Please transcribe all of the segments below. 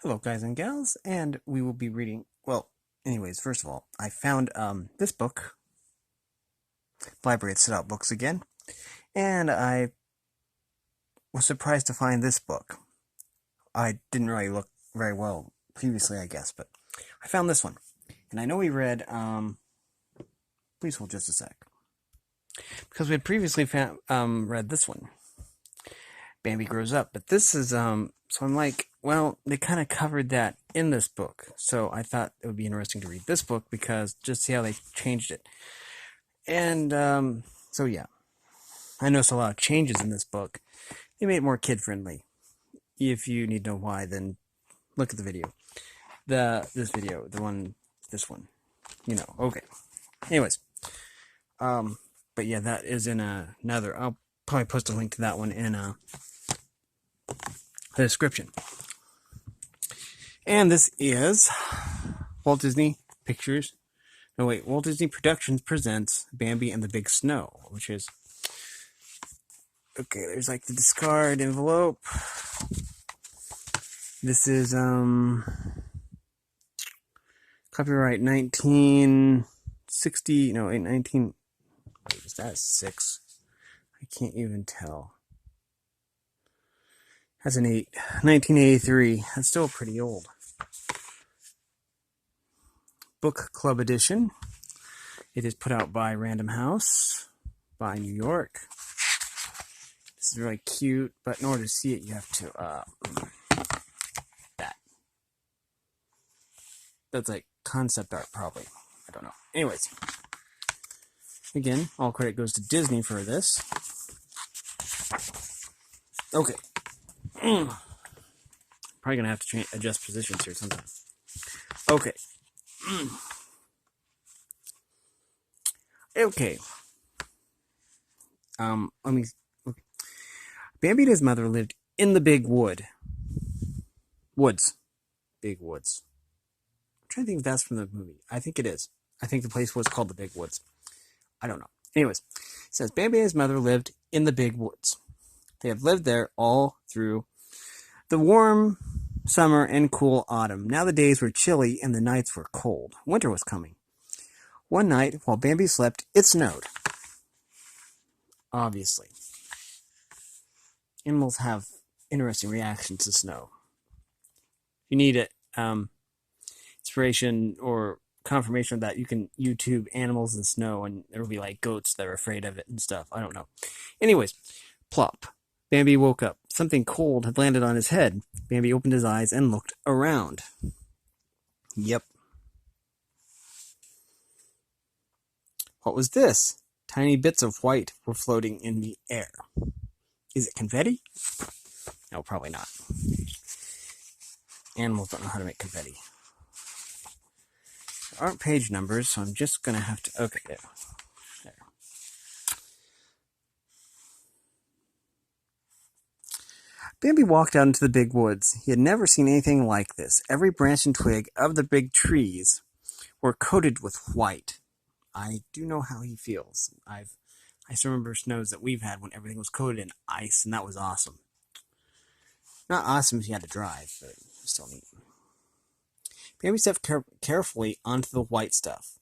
Hello, guys and gals, and we will be reading. Well, anyways, first of all, I found this book. The library had set out books again, and I was surprised to find this book. I didn't really look very well previously, I guess, but I found this one, and I know we read. Please hold just a sec, because we had previously read this one, Bambi Grows Up, but this is So I'm like, well, they kind of covered that in this book, so I thought it would be interesting to read this book because just see how they changed it. And so yeah, I noticed a lot of changes in this book. They made it more kid friendly. If you need to know why, then look at the video. This one. Okay. Anyways, but yeah, that is in another. I'll probably post a link to that one in the description. And this is Walt Disney Pictures. No, wait, Walt Disney Productions presents Bambi and the Big Snow, which is okay. There's like the discard envelope. This is copyright 1960. No, 19. Wait, is that 6? I can't even tell. That's an 8. 1983. That's still pretty old. Book Club Edition. It is put out by Random House by New York. This is really cute, but in order to see it, you have to that's like concept art, probably. I don't know. Anyways, again, all credit goes to Disney for this. Okay. Probably gonna have to adjust positions here sometime. Okay. Okay. Let me. Okay. Bambi and his mother lived in the big woods. Big woods. I'm trying to think if that's from the movie. I think it is. I think the place was called the Big Woods. I don't know. Anyways, it says Bambi and his mother lived in the big woods. They have lived there all through the warm summer and cool autumn. Now the days were chilly and the nights were cold. Winter was coming. One night, while Bambi slept, it snowed. Obviously. Animals have interesting reactions to snow. If you need inspiration or confirmation of that, you can YouTube animals in snow, and there will be like goats that are afraid of it and stuff. I don't know. Anyways, plop. Bambi woke up. Something cold had landed on his head. Bambi opened his eyes and looked around. Yep. What was this? Tiny bits of white were floating in the air. Is it confetti? No, probably not. Animals don't know how to make confetti. There aren't page numbers, so I'm just going to have to... Okay, there. Bambi walked out into the big woods. He had never seen anything like this. Every branch and twig of the big trees were coated with white. I do know how he feels. I still remember snows that we've had when everything was coated in ice, and that was awesome. Not awesome if you had to drive, but still neat. Bambi stepped carefully onto the white stuff.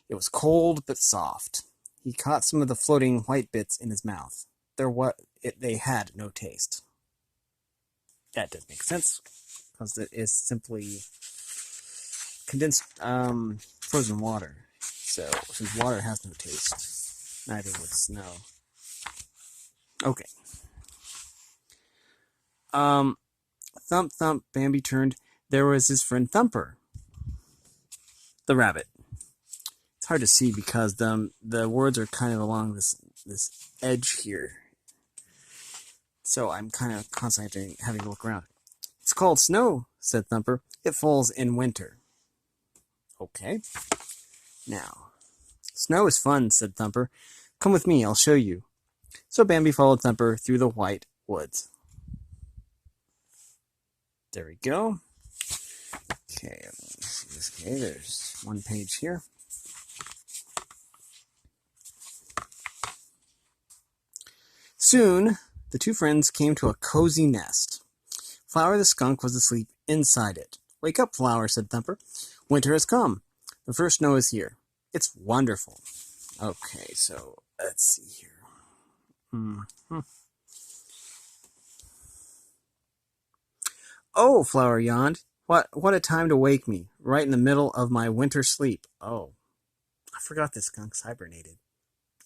It was cold but soft. He caught some of the floating white bits in his mouth. They had no taste. That does make sense, because it is simply condensed frozen water. So, since water has no taste, neither would snow. Okay. Thump, thump, Bambi turned. There was his friend Thumper, the rabbit. It's hard to see because the words are kind of along this edge here. So I'm kind of constantly having to look around. It's called snow, said Thumper. It falls in winter. Okay. Now, snow is fun, said Thumper. Come with me, I'll show you. So Bambi followed Thumper through the white woods. There we go. Okay, there's one page here. Soon, the two friends came to a cozy nest. Flower the skunk was asleep inside it. Wake up, Flower, said Thumper. Winter has come. The first snow is here. It's wonderful. Okay, so let's see here. Oh, Flower yawned. What a time to wake me, right in the middle of my winter sleep. Oh, I forgot the skunks hibernated.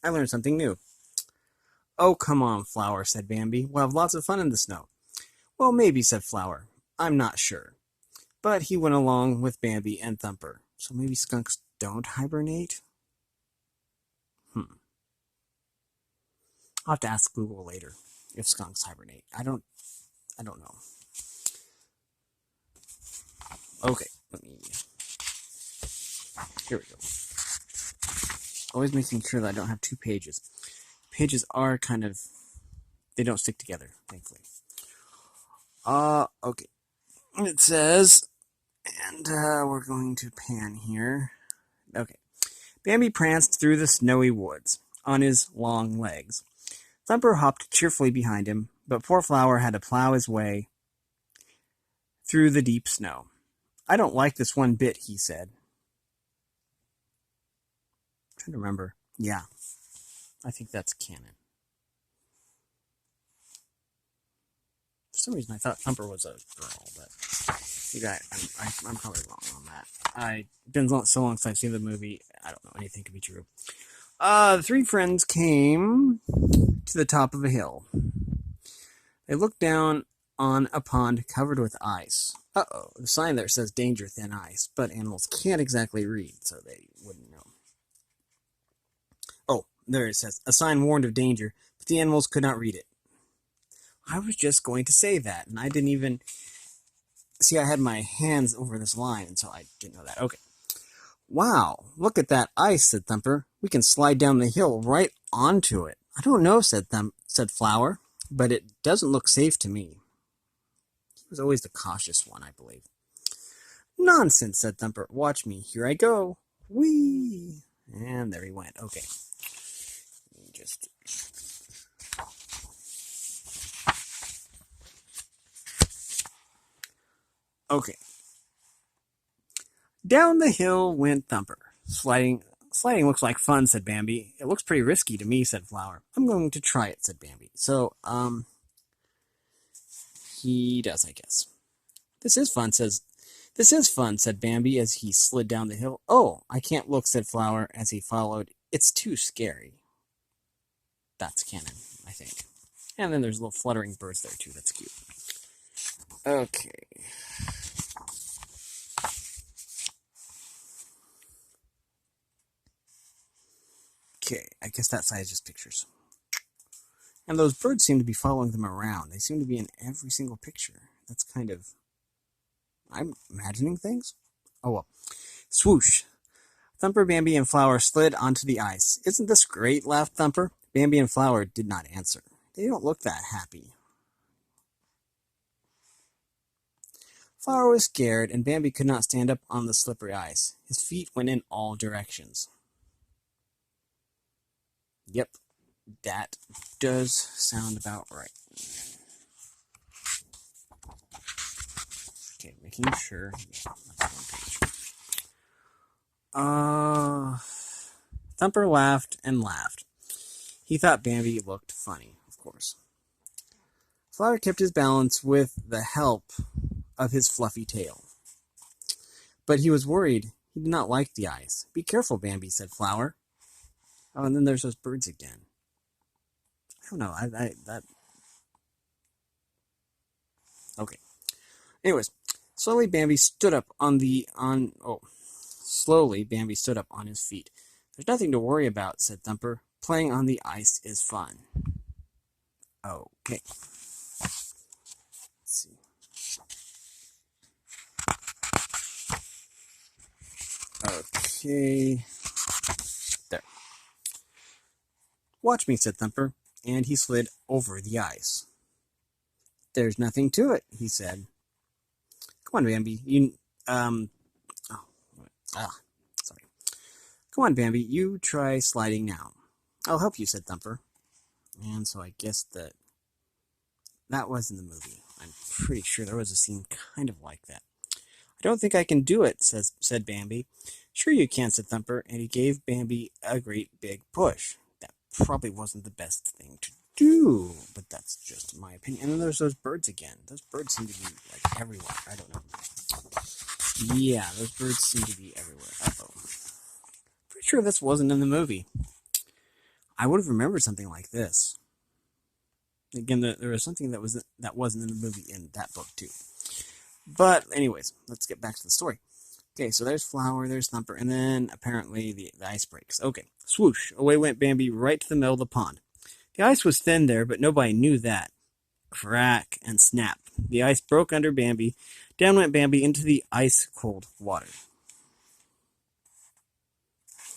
I learned something new. Oh, come on, Flower, said Bambi. We'll have lots of fun in the snow. Well, maybe, said Flower. I'm not sure. But he went along with Bambi and Thumper. So maybe skunks don't hibernate? I'll have to ask Google later if skunks hibernate. I don't know. Okay, here we go. Always making sure that I don't have two pages. Pages are kind of, they don't stick together, thankfully. Okay. It says, and we're going to pan here. Okay. Bambi pranced through the snowy woods on his long legs. Thumper hopped cheerfully behind him, but poor Flower had to plow his way through the deep snow. I don't like this one bit, he said. I'm trying to remember. Yeah, I think that's canon. For some reason, I thought Thumper was a girl, but I'm probably wrong on that. It's been so long since I've seen the movie. I don't know. Anything could be true. The three friends came to the top of a hill. They looked down on a pond covered with ice. Uh-oh, the sign there says danger, thin ice, but animals can't exactly read, so they wouldn't know. Oh, there it says, a sign warned of danger, but the animals could not read it. I was just going to say that, and I didn't even... See, I had my hands over this line, and so I didn't know that. Okay. Wow, look at that ice, said Thumper. We can slide down the hill right onto it. I don't know, said Flower, but it doesn't look safe to me. He was always the cautious one, I believe. Nonsense, said Thumper. Watch me. Here I go. Whee! And there he went. Okay. Just... Okay. Down the hill went Thumper. Sliding looks like fun, said Bambi. It looks pretty risky to me, said Flower. I'm going to try it, said Bambi. So, he does, I guess. This is fun, said Bambi as he slid down the hill. Oh, I can't look, said Flower as he followed. It's too scary. That's canon, I think. And then there's little fluttering birds there, too. That's cute. Okay. Okay, I guess that side is just pictures. And those birds seem to be following them around. They seem to be in every single picture. That's kind of... I'm imagining things? Oh well. Swoosh. Thumper, Bambi, and Flower slid onto the ice. Isn't this great? Laughed Thumper. Bambi and Flower did not answer. They don't look that happy. Flower was scared, and Bambi could not stand up on the slippery ice. His feet went in all directions. Yep, that does sound about right. Okay, making sure. Yeah, that's one page. Thumper laughed and laughed. He thought Bambi looked funny, of course. Flower kept his balance with the help of his fluffy tail. But he was worried. He did not like the ice. Be careful, Bambi, said Flower. Oh, and then there's those birds again. I don't know. Okay. Anyways, slowly Bambi stood up on his feet. There's nothing to worry about, said Thumper. Playing on the ice is fun. Okay. Let's see. Okay. There. Watch me, said Thumper, and he slid over the ice. There's nothing to it, he said. Come on, Bambi. Sorry. Come on, Bambi. You try sliding now. I'll help you, said Thumper. And so I guess that was in the movie. I'm pretty sure there was a scene kind of like that. I don't think I can do it, said Bambi. Sure you can, said Thumper, and he gave Bambi a great big push. That probably wasn't the best thing to do, but that's just my opinion. And then there's those birds again. Those birds seem to be, like, everywhere. I don't know. Yeah, those birds seem to be everywhere. Uh-oh. Pretty sure this wasn't in the movie. I would have remembered something like this. Again, there was something that wasn't in the movie in that book, too. But, anyways, let's get back to the story. Okay, so there's Flower, there's Thumper, and then apparently the ice breaks. Okay, swoosh, away went Bambi right to the middle of the pond. The ice was thin there, but nobody knew that. Crack and snap. The ice broke under Bambi. Down went Bambi into the ice-cold water.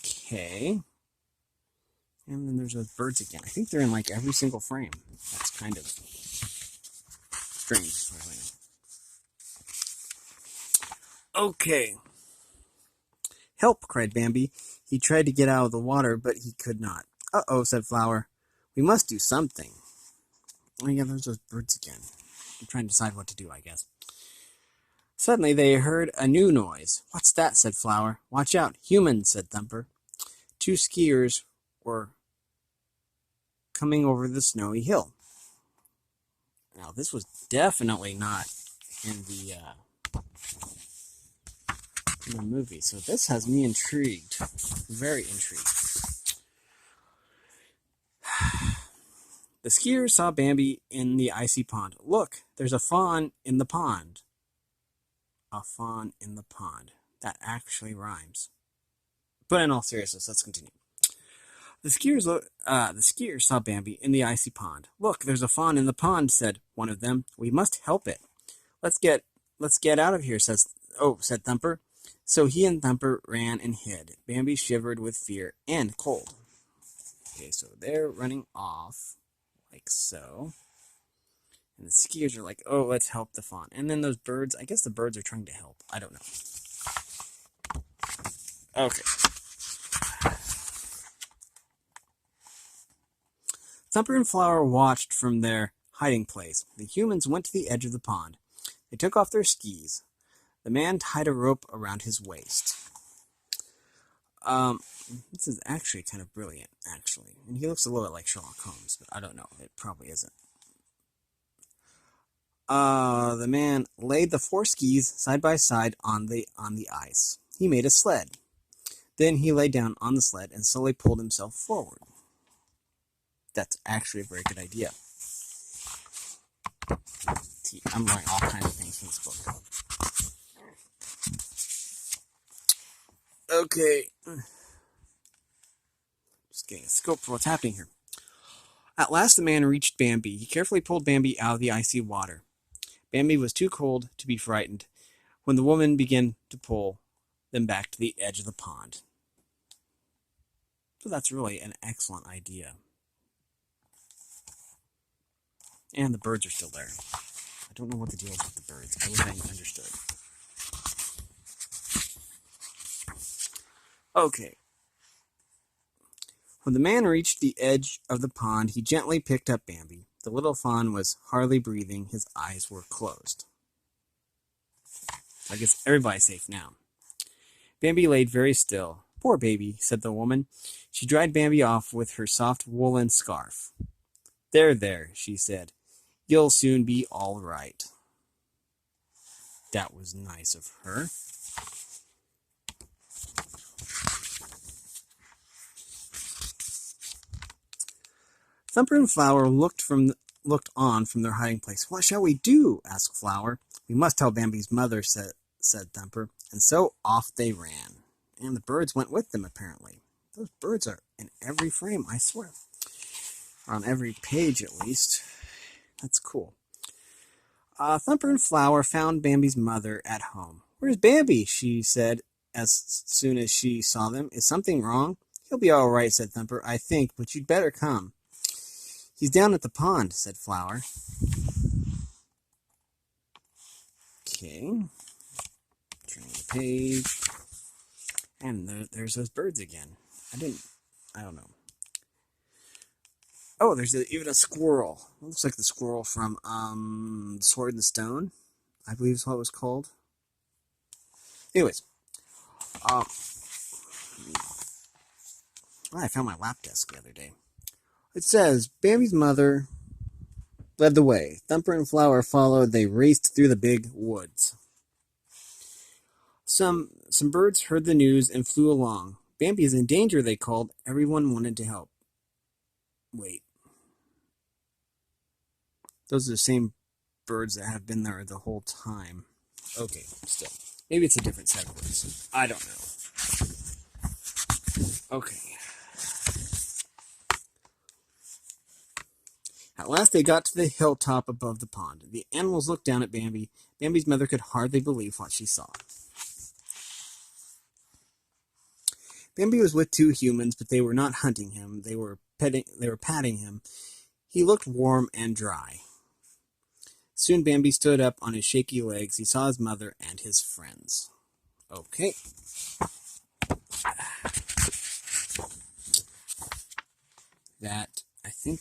Okay. And then there's those birds again. I think they're in like every single frame. That's kind of strange. Okay. Help, cried Bambi. He tried to get out of the water, but he could not. Uh-oh, said Flower. We must do something. Oh yeah, there's those birds again. I'm trying to decide what to do, I guess. Suddenly they heard a new noise. What's that? Said Flower. Watch out. Humans, said Thumper. Two skiers were coming over the snowy hill. Now, this was definitely not in the movie, so this has me intrigued. Very intrigued. The skiers saw Bambi in the icy pond. Look, there's a fawn in the pond. A fawn in the pond. That actually rhymes. But in all seriousness, let's continue. The skiers saw Bambi in the icy pond. Look, there's a fawn in the pond, said one of them. We must help it. Let's get out of here, said Thumper. So he and Thumper ran and hid. Bambi shivered with fear and cold. Okay, so they're running off, like so. And the skiers are like, oh, let's help the fawn. And then those birds, I guess the birds are trying to help. I don't know. Okay. Thumper and Flower watched from their hiding place. The humans went to the edge of the pond. They took off their skis. The man tied a rope around his waist. This is actually kind of brilliant, actually. And he looks a little bit like Sherlock Holmes, but I don't know. It probably isn't. The man laid the 4 skis side by side on the ice. He made a sled. Then he lay down on the sled and slowly pulled himself forward. That's actually a very good idea. See, I'm learning all kinds of things from this book. Okay. Just getting a scope for what's happening here. At last the man reached Bambi. He carefully pulled Bambi out of the icy water. Bambi was too cold to be frightened when the woman began to pull them back to the edge of the pond. So that's really an excellent idea. And the birds are still there. I don't know what the deal is with the birds. I wish I understood. Okay. When the man reached the edge of the pond, he gently picked up Bambi. The little fawn was hardly breathing. His eyes were closed. I guess everybody's safe now. Bambi laid very still. Poor baby, said the woman. She dried Bambi off with her soft woolen scarf. There, she said. You'll soon be all right. That was nice of her. Thumper and Flower looked on from their hiding place. What shall we do? Asked Flower. We must tell Bambi's mother, said Thumper. And so off they ran. And the birds went with them, apparently. Those birds are in every frame, I swear. Or on every page, at least. That's cool. Thumper and Flower found Bambi's mother at home. Where's Bambi? She said as soon as she saw them. Is something wrong? He'll be all right, said Thumper. I think, but you'd better come. He's down at the pond, said Flower. Okay. Turning the page. And there's those birds again. I don't know. Oh, there's even a squirrel. It looks like the squirrel from Sword and Stone, I believe is what it was called. Anyways, um, I found my lap desk the other day. It says Bambi's mother led the way. Thumper and Flower followed. They raced through the big woods. Some birds heard the news and flew along. Bambi is in danger, they called. Everyone wanted to help. Wait, those are the same birds that have been there the whole time. Okay, still. Maybe it's a different set of words. I don't know. Okay. At last they got to the hilltop above the pond. The animals looked down at Bambi. Bambi's mother could hardly believe what she saw. Bambi was with two humans, but they were not hunting him. They were patting him. He looked warm and dry. Soon Bambi stood up on his shaky legs. He saw his mother and his friends. Okay. That, I think,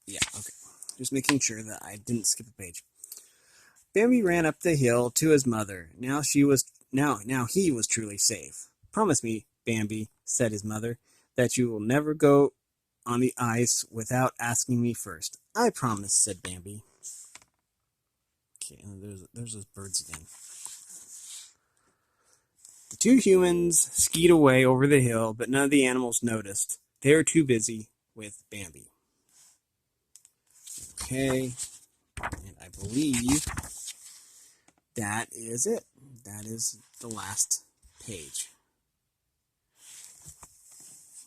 yeah, okay. Just making sure that I didn't skip a page. Bambi ran up the hill to his mother. Now he was truly safe. Promise me, Bambi, said his mother, that you will never go on the ice without asking me first. I promise, said Bambi. Okay, and there's those birds again. The two humans skied away over the hill, but none of the animals noticed. They were too busy with Bambi. Okay, and I believe that is it. That is the last page.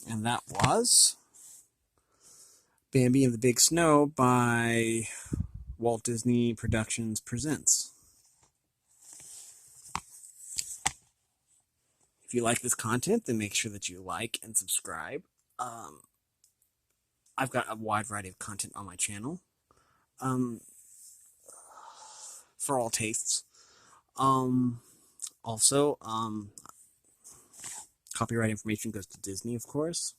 And that was Bambi and the Big Snow by Walt Disney Productions Presents. If you like this content, then make sure that you like and subscribe. I've got a wide variety of content on my channel, for all tastes. Also, copyright information goes to Disney, of course,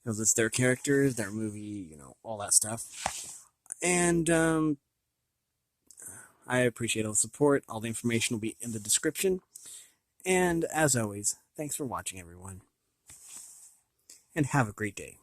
because it's their characters, their movie, all that stuff. And I appreciate all the support. All the information will be in the description. And as always, thanks for watching, everyone. And have a great day.